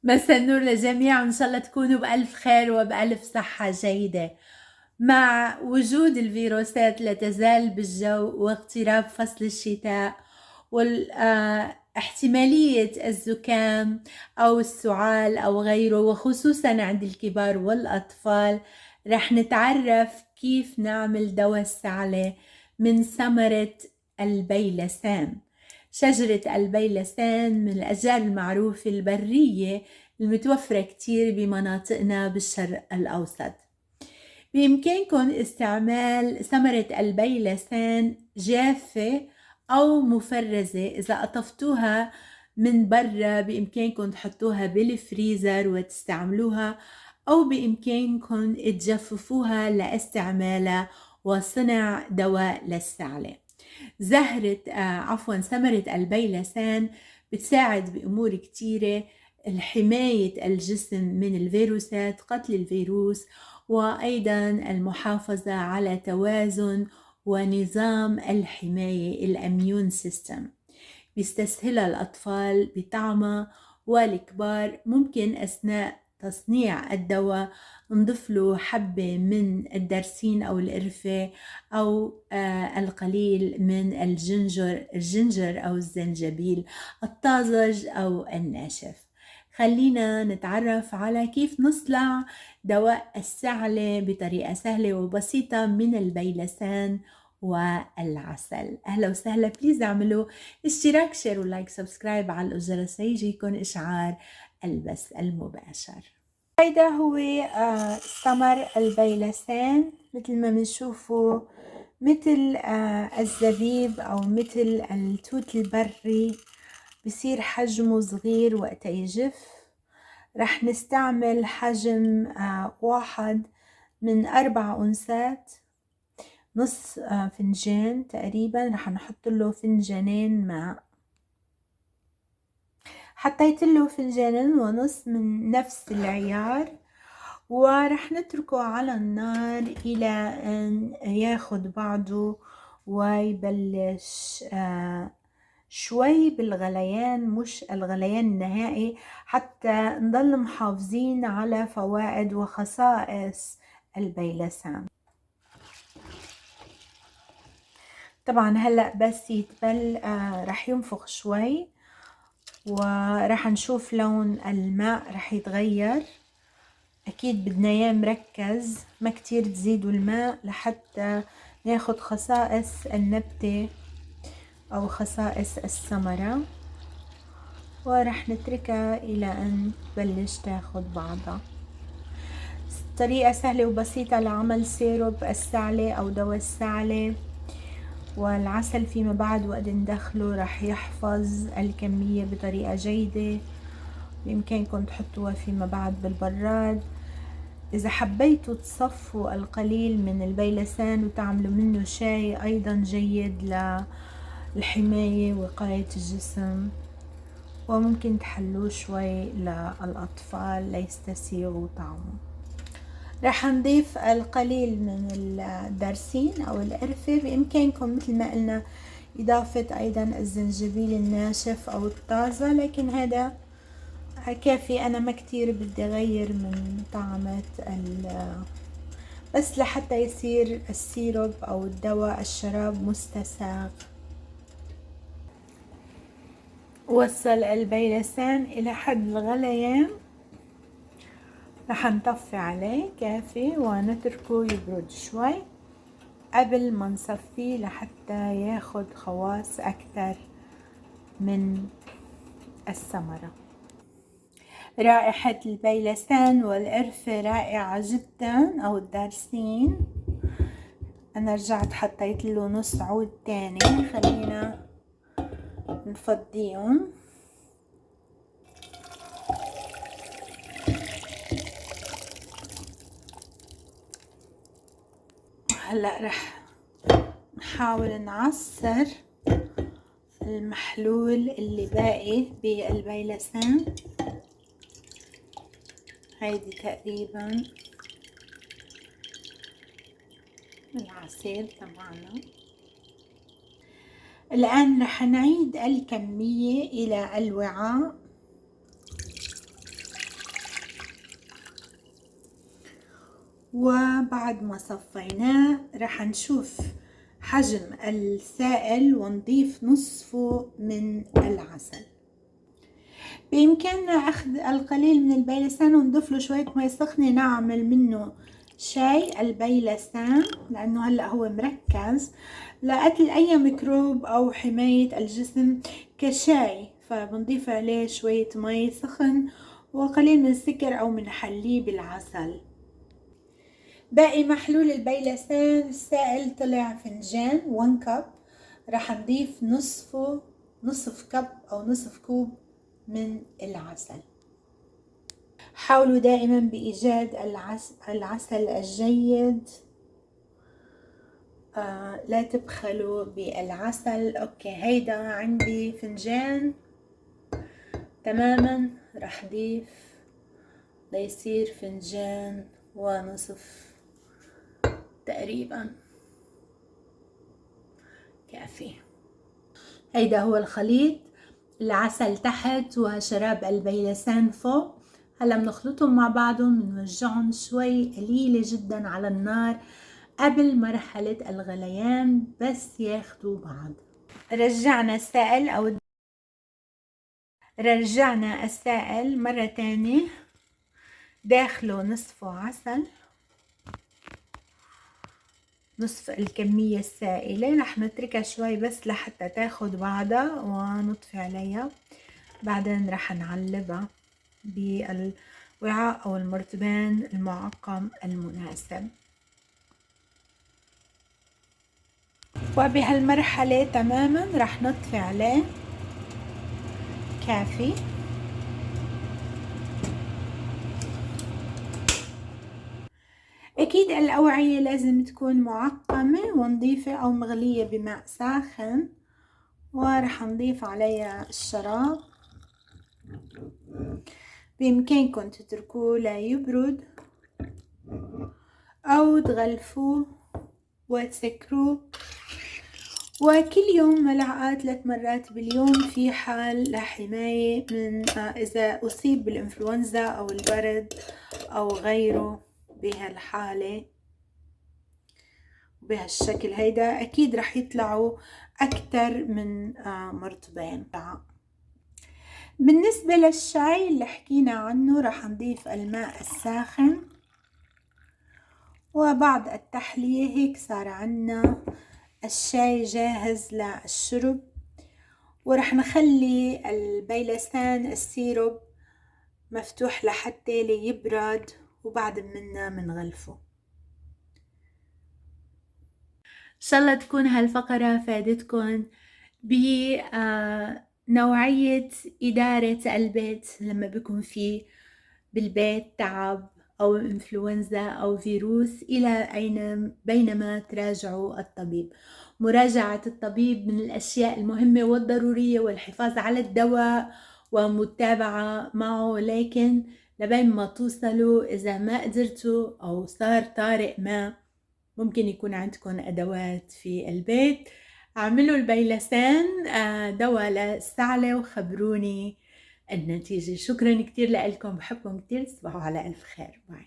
مساء النور للجميع، إن شاء الله تكونوا بألف خير وبألف صحة جيدة. مع وجود الفيروسات لا تزال بالجو واقتراب فصل الشتاء واحتمالية الزكام أو السعال أو غيره، وخصوصا عند الكبار والأطفال، رح نتعرف كيف نعمل دواء السعلة من ثمرة البيلسان. شجرة البيلسان من الأشجار المعروفة البرية المتوفرة كتير بمناطقنا بالشرق الأوسط. بإمكانكم استعمال ثمرة البيلسان جافة أو مفرزة. إذا قطفتوها من برا بإمكانكم تحطوها بالفريزر وتستعملوها، أو بإمكانكم تجففوها لاستعمالها وصنع دواء للسعلة. ثمرة البيلسان بتساعد بأمور كتيرة: حماية الجسم من الفيروسات، قتل الفيروس، وأيضا المحافظة على توازن ونظام الحماية الاميون سيستم. بيستسهلها الأطفال بطعمها، والكبار ممكن أثناء تصنيع الدواء نضيف له حبة من الدرسين أو القرفة أو القليل من الجنجر أو الزنجبيل الطازج أو الناشف. خلينا نتعرف على كيف نصنع دواء السعلة بطريقة سهلة وبسيطة من البيلسان والعسل. أهلا وسهلا، بليز اعملوا اشتراك، شير ولايك سبسكرايب على الجرس ليجيكم إشعار البث المباشر. هيدا هو ثمر البيلسان. مثل ما بنشوفوا مثل الزبيب أو مثل التوت البري، بصير حجمه صغير وقت يجف. رح نستعمل حجم 1 من 4 أونسات، نص فنجان تقريبا. رح نحط له فنجانين ماء. حطيت له 2.5 فنجان من نفس العيار، ورح نتركه على النار إلى أن ياخد بعضه ويبلش شوي بالغليان، مش الغليان النهائي، حتى نضل محافظين على فوائد وخصائص البيلسان. طبعا هلأ بس يتبل رح ينفخ شوي، ورح نشوف لون الماء رح يتغير. أكيد بدنا إياه مركز، ما كتير تزيدوا الماء لحتى ناخد خصائص النبتة أو خصائص الثمرة، ورح نتركها إلى أن تبلش تاخد بعضها. طريقة سهلة وبسيطة لعمل سيروب السعلة أو دواء السعلة. والعسل فيما بعد وقت ندخله رح يحفظ الكمية بطريقة جيدة. بإمكانكم تحطوها فيما بعد بالبراد. إذا حبيتوا تصفوا القليل من البيلسان وتعملوا منه شاي أيضا جيد للحماية ووقاية الجسم، وممكن تحلوه شوي للأطفال ليستسيغوا طعمه. رح نضيف القليل من الدرسين أو القرفة. بإمكانكم مثل ما قلنا إضافة أيضا الزنجبيل الناشف أو الطازة، لكن هذا كافي. أنا ما كتير بدي أغير من طعمة بس لحتى يصير السيروب أو الدواء الشراب مستساغ. وصل البيلسان إلى حد الغليان، رح نطفي عليه كافي ونتركه يبرد شوي قبل ما نصفيه لحتى ياخد خواص أكثر من الثمرة. رائحة البيلسان والقرفة رائعة جدا، أو الدارسين. أنا رجعت حطيت له نص عود تاني. خلينا نفضيهم. هلأ رح نحاول نعصر المحلول اللي باقي بالبيلسان. هيدي تقريبا العصير تبعنا. الآن رح نعيد الكمية إلى الوعاء وبعد ما صفيناه راح نشوف حجم السائل ونضيف نصفه من العسل. بإمكاننا أخذ القليل من البيلسان ونضيف له شوية مي سخنة نعمل منه شاي البيلسان، لأنه هلأ هو مركز لقتل أي ميكروب أو حماية الجسم كشاي، فبنضيف عليه شوية مي سخن وقليل من السكر أو من حليب العسل. باقي محلول البيلسان السائل طلع فنجان 1 كب، راح نضيف نصف كب أو نصف كوب من العسل. حاولوا دائما بإيجاد العسل الجيد، لا تبخلوا بالعسل. اوكي، هيدا عندي فنجان تماما، راح ضيف ليصير فنجان ونصف تقريبا، كافي. هيدا هو الخليط، العسل تحت وشراب البيلسان فوق. هلا بنخلطهم مع بعضهم، بنوجعهم شوي قليلة جدا على النار قبل مرحلة الغليان بس ياخدوا بعض. رجعنا السائل مرة تانية، داخله نصفه عسل، نصف الكمية السائلة. رح نتركها شوي بس لحتى تاخد بعضها ونطفي عليها. بعدين رح نعلبها بالوعاء أو المرطبان المعقم المناسب. وبهالمرحلة تماما رح نطفي عليه، كافي. أكيد الأوعية لازم تكون معقمة ونظيفة أو مغلية بماء ساخن، ورح نضيف عليها الشراب. بإمكانكم تتركوه ليبرد أو تغلفوه وتسكروه، وكل يوم ملعقة 3 مرات باليوم في حال لحماية من إذا أصيب بالإنفلونزا أو البرد أو غيره. بهالحالة بهالشكل هيدا أكيد رح يطلعوا أكتر من مرطبين. بالنسبة للشاي اللي حكينا عنه رح نضيف الماء الساخن، وبعد التحلية هيك صار عنا الشاي جاهز للشرب. ورح نخلي البيلسان السيروب مفتوح لحتى ليبرد، وبعد منا منغلفه. إن شاء الله تكون هالفقرة فادتكم بنوعية إدارة البيت لما بيكون في بالبيت تعب أو إنفلونزا أو فيروس، إلى أين بينما تراجعوا الطبيب. مراجعة الطبيب من الأشياء المهمة والضرورية، والحفاظ على الدواء ومتابعة معه، لكن لبين ما توصلوا إذا ما قدرتوا أو صار طارئ ما، ممكن يكون عندكم أدوات في البيت. اعملوا البيلسان دواء للسعلة وخبروني النتيجة. شكرا كتير لكم، بحبكم كتير، تصبحوا على ألف خير. باي.